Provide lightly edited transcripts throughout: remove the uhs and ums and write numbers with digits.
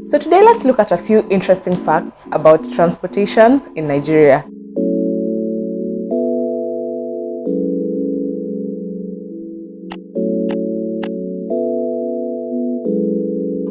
So today let's look at a few interesting facts about transportation in Nigeria.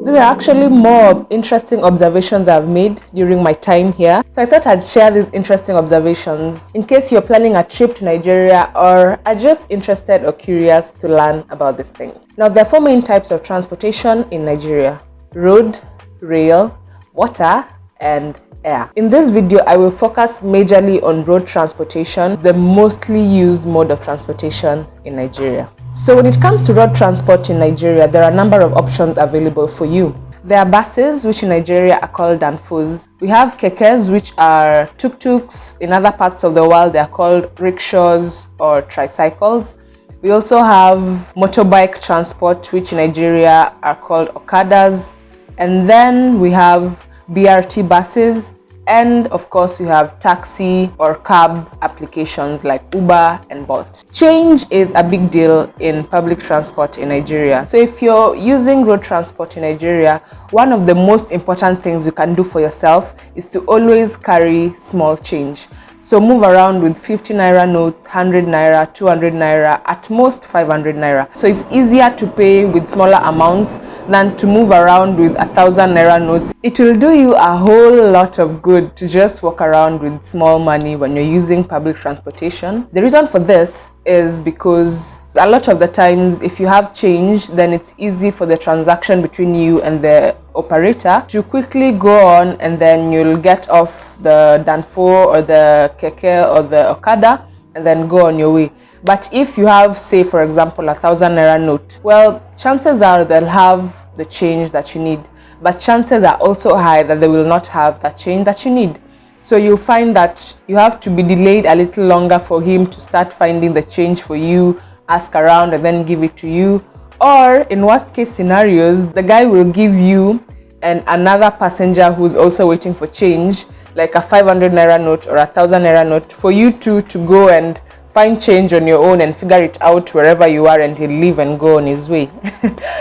These are actually more of interesting observations I've made during my time here. So I thought I'd share these interesting observations in case you're planning a trip to Nigeria or are just interested or curious to learn about these things. Now, there are four main types of transportation in Nigeria: road, rail, water, and air. In this video, I will focus majorly on road transportation, the mostly used mode of transportation in Nigeria. So when it comes to road transport in Nigeria, there are a number of options available for you. There are buses, which in Nigeria are called danfos. We have kekes, which are tuk-tuks. In other parts of the world, they are called rickshaws or tricycles. We also have motorbike transport, which in Nigeria are called okadas. And then we have BRT buses, and of course we have taxi or cab applications like Uber and Bolt. Change is a big deal in public transport in Nigeria. So if you're using road transport in Nigeria, one of the most important things you can do for yourself is to always carry small change. So move around with 50 naira notes, 100 naira, 200 naira, at most 500 naira. So it's easier to pay with smaller amounts than to move around with 1,000 naira notes. It will do you a whole lot of good to just walk around with small money when you're using public transportation. The reason for this is because a lot of the times, if you have change, then it's easy for the transaction between you and the operator to quickly go on, and then you'll get off the danfo or the keke or the okada and then go on your way. But if you have, say for example, 1,000 naira note, well, chances are they'll have the change that you need, but chances are also high that they will not have that change that you need. So you'll find that you have to be delayed a little longer for him to start finding the change for you, ask around and then give it to you. Or in worst case scenarios, the guy will give you and another passenger who's also waiting for change, like a 500 naira note or 1,000 naira note, for you two to go and find change on your own and figure it out wherever you are, and he'll leave and go on his way.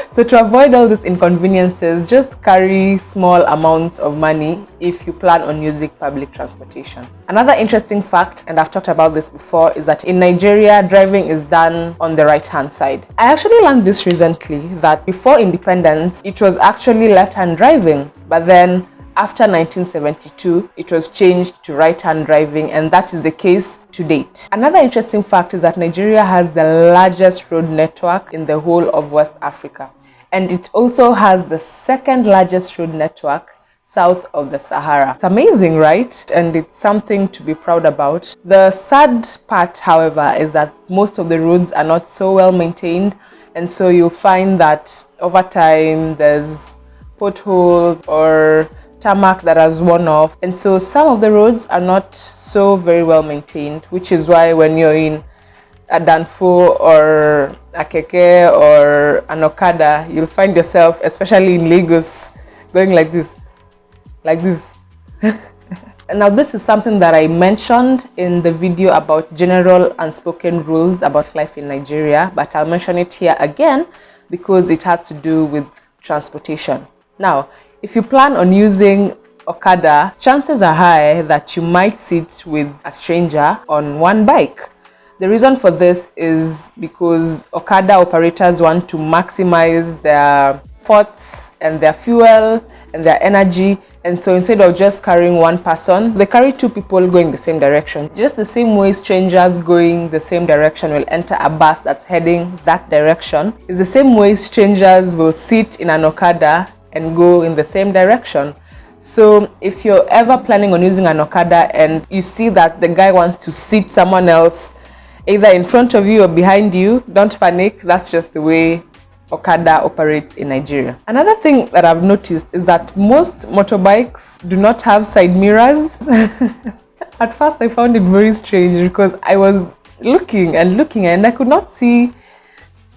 So to avoid all these inconveniences, just carry small amounts of money if you plan on using public transportation. Another interesting fact, and I've talked about this before, is that in Nigeria, driving is done on the right-hand side. I actually learned this recently, that before independence, it was actually left-hand driving, but then after 1972, it was changed to right-hand driving, and that is the case to date. Another interesting fact is that Nigeria has the largest road network in the whole of West Africa, and it also has the second largest road network south of the Sahara. It's amazing, right? And it's something to be proud about. The sad part, however, is that most of the roads are not so well maintained, and so you'll find that over time there's potholes or tarmac that has worn off, and so some of the roads are not so very well maintained, which is why when you're in a danfo or a keke or an okada, you'll find yourself, especially in Lagos, going like this. And now this is something that I mentioned in the video about general unspoken rules about life in Nigeria, but I'll mention it here again because it has to do with transportation. Now, if you plan on using Okada, chances are high that you might sit with a stranger on one bike. The reason for this is because Okada operators want to maximize their thoughts and their fuel and their energy, and so instead of just carrying one person, they carry two people going the same direction. Just the same way strangers going the same direction will enter a bus that's heading that direction, is the same way strangers will sit in an Okada and go in the same direction. So if you're ever planning on using an Okada and you see that the guy wants to seat someone else either in front of you or behind you, don't panic. That's just the way Okada operates in Nigeria. Another thing that I've noticed is that most motorbikes do not have side mirrors. At first I found it very strange because I was looking and I could not see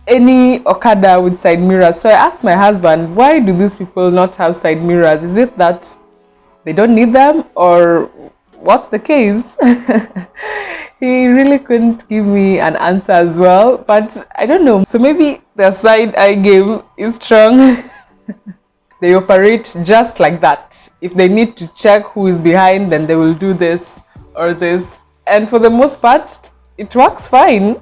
any Okada with side mirrors. So I asked my husband, why do these people not have side mirrors? Is it that they don't need them, or what's the case? He really couldn't give me an answer as well, but I don't know. So maybe the side eye game is strong. They operate just like that. If they need to check who is behind, then they will do this or this. And for the most part, it works fine.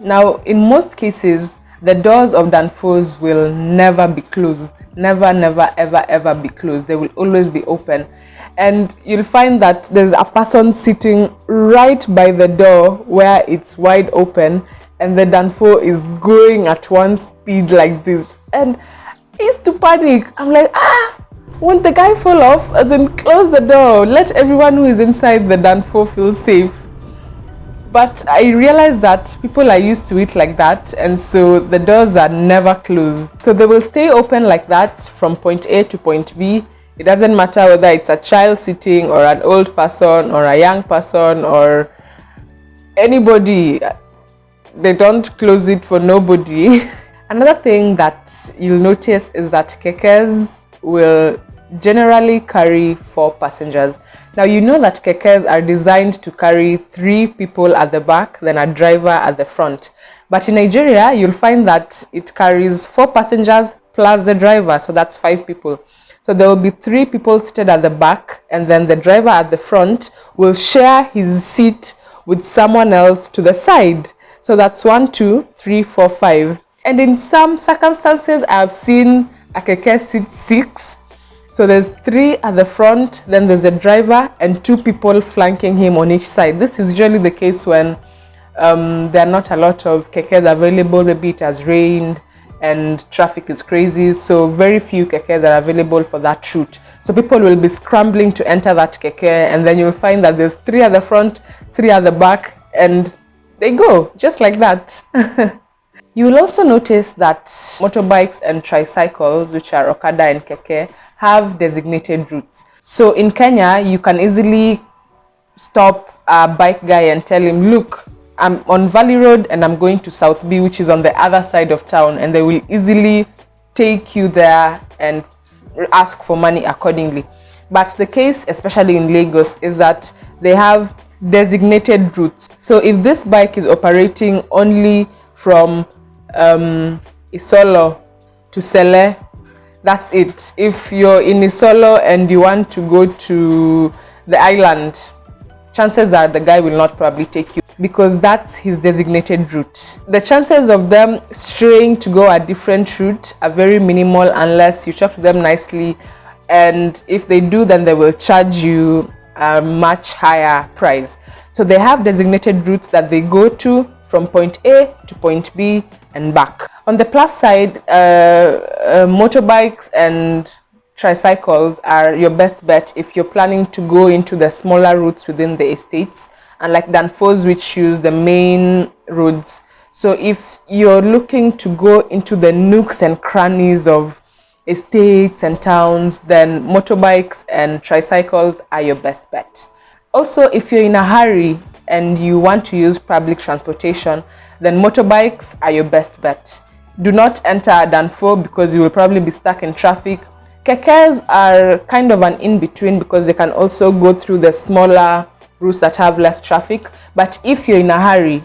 Now, in most cases, the doors of danfos will never be closed. Never, never, ever, ever be closed. They will always be open. And you'll find that there's a person sitting right by the door where it's wide open, and the danfo is going at one speed like this. And I used to panic. I'm like, won't the guy fall off? As in, close the door. Let everyone who is inside the danfo feel safe. But I realized that people are used to it like that, and so the doors are never closed. So they will stay open like that from point A to point B. It doesn't matter whether it's a child sitting or an old person or a young person or anybody. They don't close it for nobody. Another thing that you'll notice is that kekes will generally carry 4 passengers. Now, you know that kekes are designed to carry 3 people at the back, then a driver at the front. But in Nigeria, you'll find that it carries 4 passengers plus the driver, so that's 5 people. So there will be 3 people seated at the back, and then the driver at the front will share his seat with someone else to the side. So that's 1, 2, 3, 4, 5. And in some circumstances, I've seen a keke seat 6. So there's 3 at the front, then there's a driver and 2 people flanking him on each side. This is usually the case when there are not a lot of kekes available. Maybe it has rained and traffic is crazy, so very few kekes are available for that route. So people will be scrambling to enter that keke, and then you'll find that there's 3 at the front, 3 at the back, and they go just like that. You will also notice that motorbikes and tricycles, which are okada and keke, have designated routes. So in Kenya, you can easily stop a bike guy and tell him, look, I'm on Valley Road and I'm going to South B, which is on the other side of town, and they will easily take you there and ask for money accordingly. But the case, especially in Lagos, is that they have designated routes. So if this bike is operating only from Isolo to Sele, that's it. If you're in Isolo and you want to go to the island, chances are the guy will not probably take you because that's his designated route. The chances of them straying to go a different route are very minimal unless you talk to them nicely, and if they do, then they will charge you a much higher price. So they have designated routes that they go to from point A to point B and back. On the plus side, motorbikes and tricycles are your best bet if you're planning to go into the smaller routes within the estates, unlike danfos, which use the main roads. So if you're looking to go into the nooks and crannies of estates and towns, then motorbikes and tricycles are your best bet. Also, if you're in a hurry and you want to use public transportation, then motorbikes are your best bet. Do not enter a danfo because you will probably be stuck in traffic. Kekes are kind of an in-between because they can also go through the smaller routes that have less traffic. But if you're in a hurry,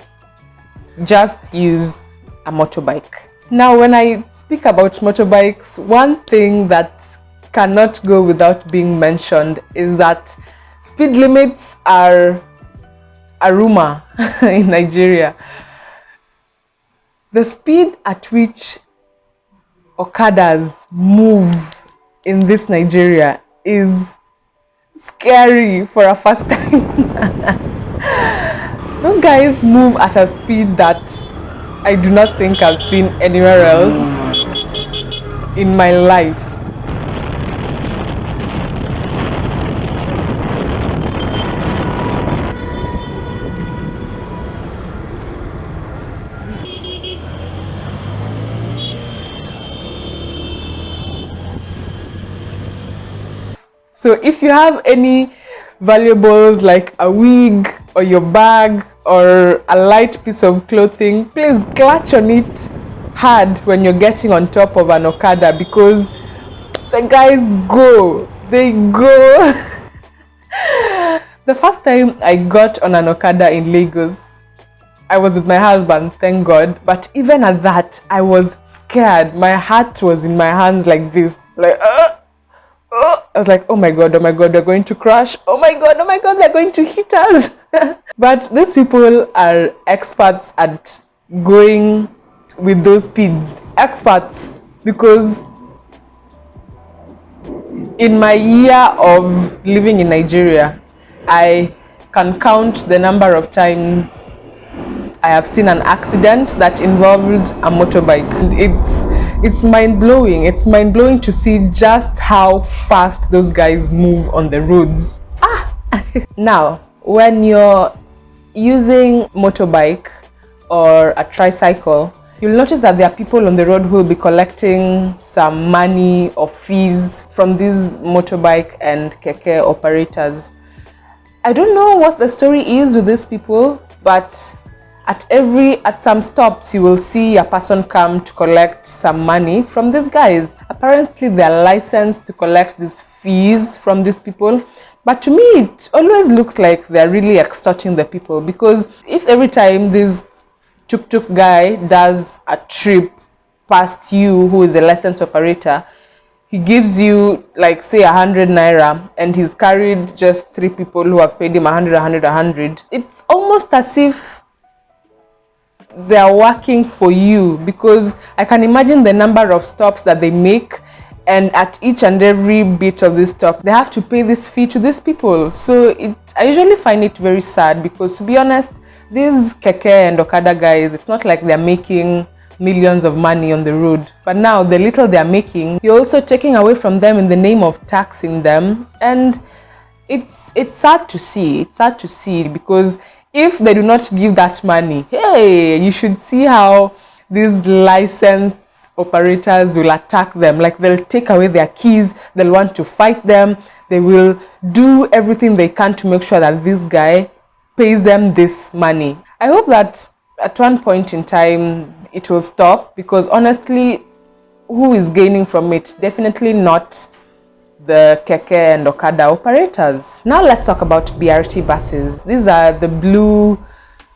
just use a motorbike. Now, when I speak about motorbikes, one thing that cannot go without being mentioned is that speed limits are a rumor in Nigeria. The speed at which okadas move in this Nigeria is scary for a first time. Those guys move at a speed that I do not think I've seen anywhere else in my life. So if you have any valuables like a wig or your bag or a light piece of clothing, please clutch on it hard when you're getting on top of an okada because the guys go. They go. The first time I got on an okada in Lagos, I was with my husband, thank God. But even at that, I was scared. My heart was in my hands like this. Like, oh, I was like, oh my god, they're going to crash. Oh my god, they're going to hit us. But these people are experts at going with those speeds. Experts, because in my year of living in Nigeria, I can count the number of times I have seen an accident that involved a motorbike. And it's mind-blowing. It's mind-blowing to see just how fast those guys move on the roads. Now, when you're using motorbike or a tricycle, you'll notice that there are people on the road who will be collecting some money or fees from these motorbike and keke operators. I don't know what the story is with these people, but at some stops you will see a person come to collect some money from these guys. Apparently they're licensed to collect these fees from these people, but to me it always looks like they're really extorting the people, because if every time this tuk-tuk guy does a trip past you who is a licensed operator, he gives you like say 100 naira and he's carried just 3 people who have paid him 100, it's almost as if they are working for you, because I can imagine the number of stops that they make, and at each and every bit of this stop they have to pay this fee to these people. So I usually find it very sad, because to be honest, these keke and okada guys, it's not like they're making millions of money on the road, but now the little they're making, you're also taking away from them in the name of taxing them. And it's sad to see. It's sad to see, because if they do not give that money, hey, you should see how these licensed operators will attack them. Like, they'll take away their keys, they'll want to fight them, they will do everything they can to make sure that this guy pays them this money. I hope that at one point in time it will stop, because honestly, who is gaining from it? Definitely not the keke and okada operators. Now let's talk about BRT buses. These are the blue,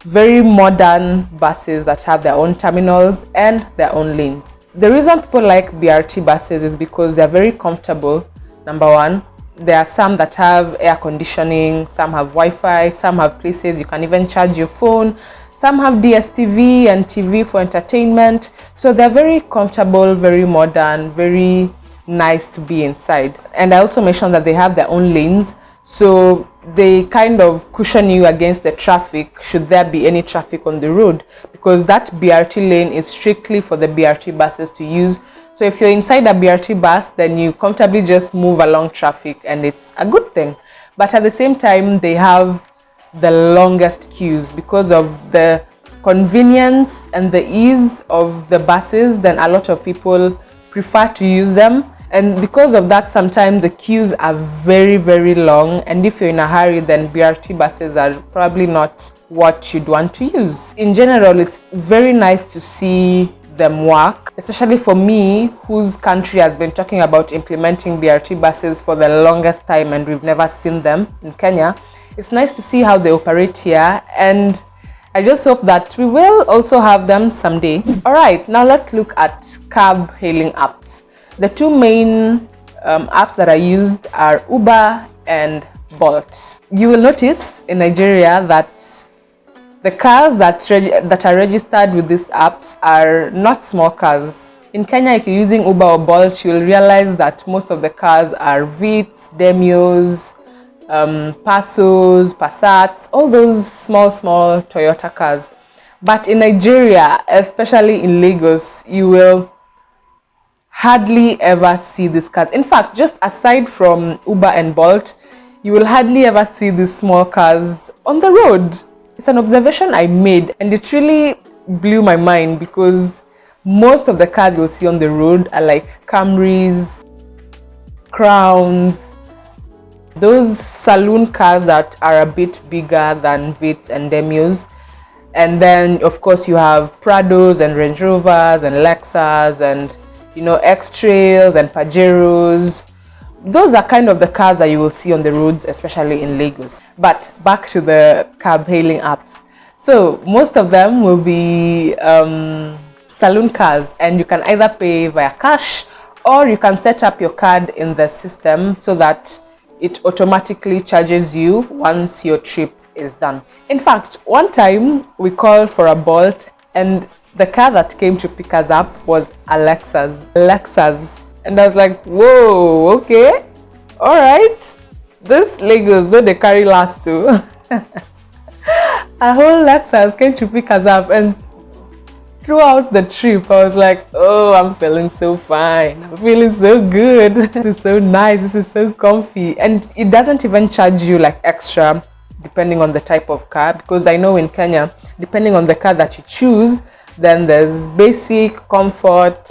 very modern buses that have their own terminals and their own lanes. The reason people like BRT buses is because they're very comfortable. Number one, there are some that have air conditioning, some have Wi-Fi, some have places you can even charge your phone, some have DSTV and TV for entertainment. So they're very comfortable, very modern, very nice to be inside. And I also mentioned that they have their own lanes, so they kind of cushion you against the traffic should there be any traffic on the road, because that BRT lane is strictly for the BRT buses to use. So if you're inside a BRT bus, then you comfortably just move along traffic, and it's a good thing. But at the same time, they have the longest queues because of the convenience and the ease of the buses. Then a lot of people prefer to use them, and because of that, sometimes the queues are very, very long, and if you're in a hurry, then BRT buses are probably not what you'd want to use. In general, it's very nice to see them work, especially for me, whose country has been talking about implementing BRT buses for the longest time and we've never seen them in Kenya. It's nice to see how they operate here, and I just hope that we will also have them someday. Alright, now let's look at cab hailing apps. The two main apps that are used are Uber and Bolt. You will notice in Nigeria that the cars that are registered with these apps are not small cars. In Kenya, if you're using Uber or Bolt, you'll realize that most of the cars are Vitz, Demios, Passos, Passats, all those small Toyota cars. But in Nigeria, especially in Lagos, you will hardly ever see these cars. In fact, just aside from Uber and Bolt, you will hardly ever see these small cars on the road. It's an observation I made, and it really blew my mind, because most of the cars you'll see on the road are like Camrys, Crowns, those saloon cars that are a bit bigger than Vitz and Demios. And then of course you have Prados and Range Rovers and Lexus and X-Trails and Pajeros. Those are kind of the cars that you will see on the roads, especially in Lagos. But back to the cab hailing apps. So most of them will be saloon cars, and you can either pay via cash or you can set up your card in the system so that it automatically charges you once your trip is done. In fact, one time we called for a Bolt and the car that came to pick us up was Alexa's. And I was like, whoa, okay, all right. This Lagos, though they carry last too. A whole Lexus came to pick us up, and throughout the trip I was like, oh, I'm feeling so fine, I'm feeling so good. This is so nice, this is so comfy. And it doesn't even charge you like extra depending on the type of car, because I know in Kenya, depending on the car that you choose, then there's basic, comfort,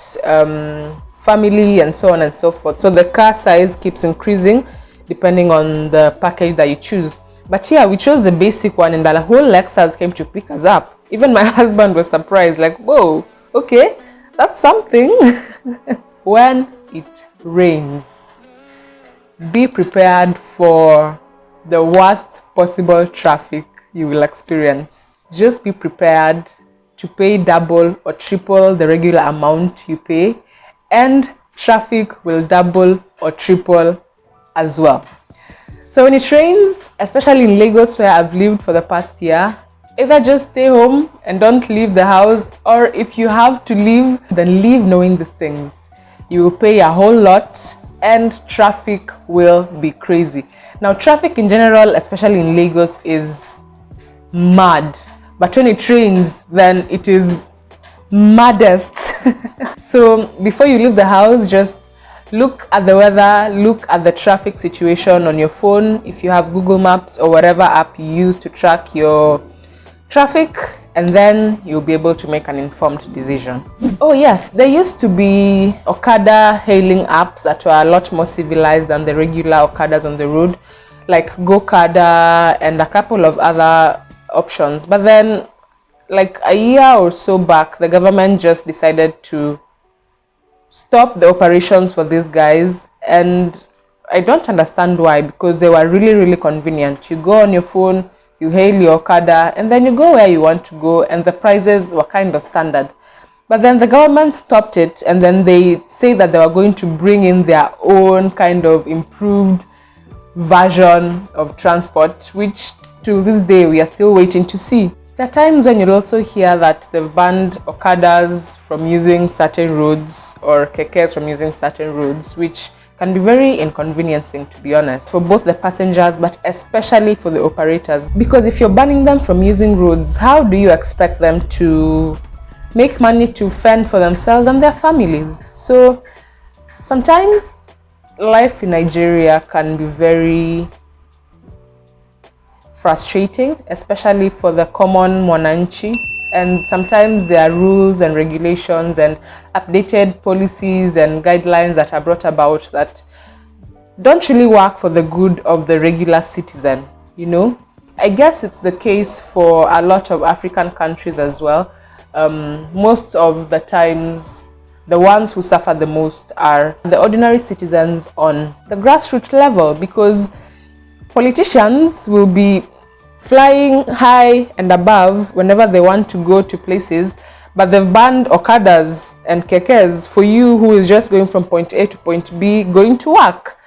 family, and so on and so forth. So the car size keeps increasing depending on the package that you choose. But yeah, we chose the basic one, and the whole Lexus came to pick us up. Even my husband was surprised, like, whoa, okay, that's something. When it rains, be prepared for the worst possible traffic you will experience. Just be prepared to pay double or triple the regular amount you pay, and traffic will double or triple as well. So when it rains, especially in Lagos where I've lived for the past year, either just stay home and don't leave the house, or if you have to leave, then leave knowing these things. You will pay a whole lot and traffic will be crazy. Now, traffic in general, especially in Lagos, is mad. But when it rains, then it is maddest. So before you leave the house, just look at the weather, look at the traffic situation on your phone, if you have Google Maps or whatever app you use to track your traffic, and then you'll be able to make an informed decision. Oh yes, there used to be Okada hailing apps that were a lot more civilized than the regular Okadas on the road, like GoKada and a couple of other options. But then, like a year or so back, the government just decided to stop the operations for these guys, and I don't understand why, because they were really convenient. You go on your phone, you hail your Okada, and then you go where you want to go, and the prices were kind of standard. But then the government stopped it, and then they say that they were going to bring in their own kind of improved version of transport, which to this day we are still waiting to see. There are times when you'll also hear that they've banned Okadas from using certain roads or kekes from using certain roads, which can be very inconveniencing, to be honest, for both the passengers but especially for the operators. Because if you're banning them from using roads, how do you expect them to make money to fend for themselves and their families? So sometimes life in Nigeria can be very frustrating, especially for the common mwananchi, and sometimes there are rules and regulations and updated policies and guidelines that are brought about that don't really work for the good of the regular citizen, you know. I guess it's the case for a lot of African countries as well. Most of the times, the ones who suffer the most are the ordinary citizens on the grassroots level, because politicians will be flying high and above whenever they want to go to places, but they've banned Okadas and kekes for you who is just going from point A to point B going to work.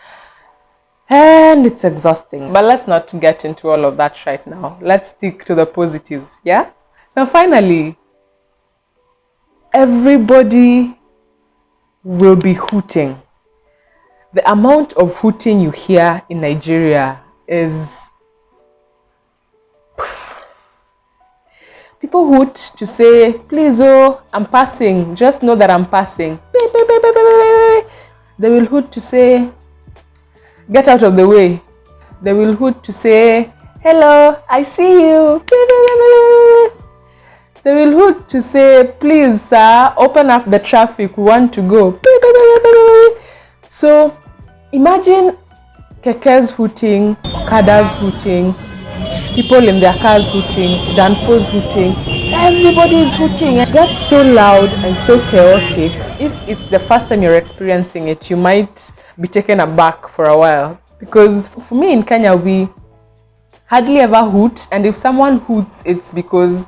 And it's exhausting. But let's not get into all of that right now. Let's stick to the positives, yeah? Now finally, everybody will be hooting. The amount of hooting you hear in Nigeria is... People hoot to say, please, oh, I'm passing. Just know that I'm passing. They will hoot to say, get out of the way. They will hoot to say, hello, I see you. They will hoot to say, please, sir, open up the traffic. We want to go. So imagine kekes hooting, okadas hooting, people in their cars hooting, danfos hooting, everybody is hooting. It gets so loud and so chaotic. If it's the first time you're experiencing it, you might be taken aback for a while. Because for me in Kenya, we hardly ever hoot, and if someone hoots, it's because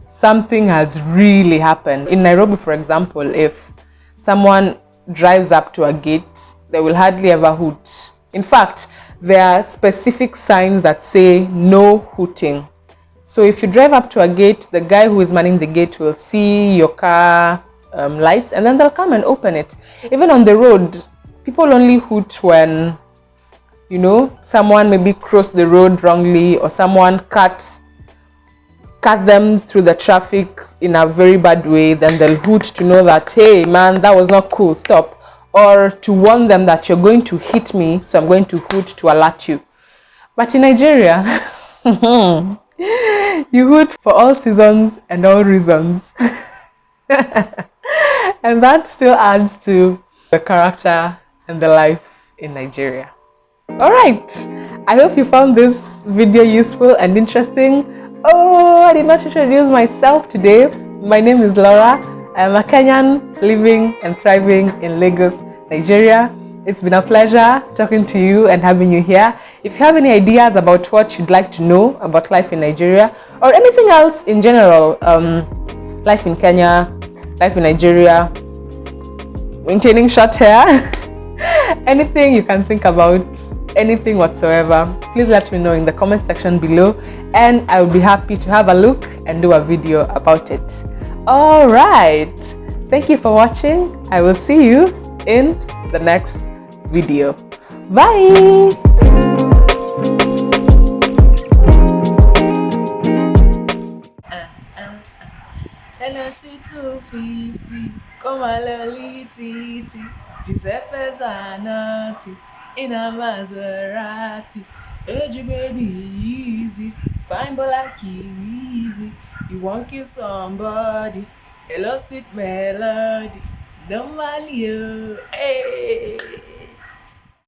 something has really happened. In Nairobi, for example, if someone drives up to a gate, they will hardly ever hoot. In fact, there are specific signs that say no hooting. So if you drive up to a gate, the guy who is manning the gate will see your car lights, and then they'll come and open it. Even on the road, people only hoot when, someone maybe crossed the road wrongly, or someone cut them through the traffic in a very bad way. Then they'll hoot to know that, hey man, that was not cool, stop. Or to warn them that you're going to hit me, so I'm going to hoot to alert you. But in Nigeria, you hoot for all seasons and all reasons. And that still adds to the character and the life in Nigeria. Alright, I hope you found this video useful and interesting. Oh, I did not introduce myself today. My name is Laura. I'm a Kenyan living and thriving in Lagos, Nigeria. It's been a pleasure talking to you and having you here. If you have any ideas about what you'd like to know about life in Nigeria or anything else in general, life in Kenya, life in Nigeria, maintaining short hair, anything you can think about, anything whatsoever, please let me know in the comment section below, and I will be happy to have a look and do a video about it. All right, thank you for watching. I will see you in the next video. Bye. Tennessee 250, come a lolititi, Giuseppe Zanotti, in a Maserati, Edgy baby easy, fine but like easy, you won't kill somebody, hello sweet melody, don't value, hey.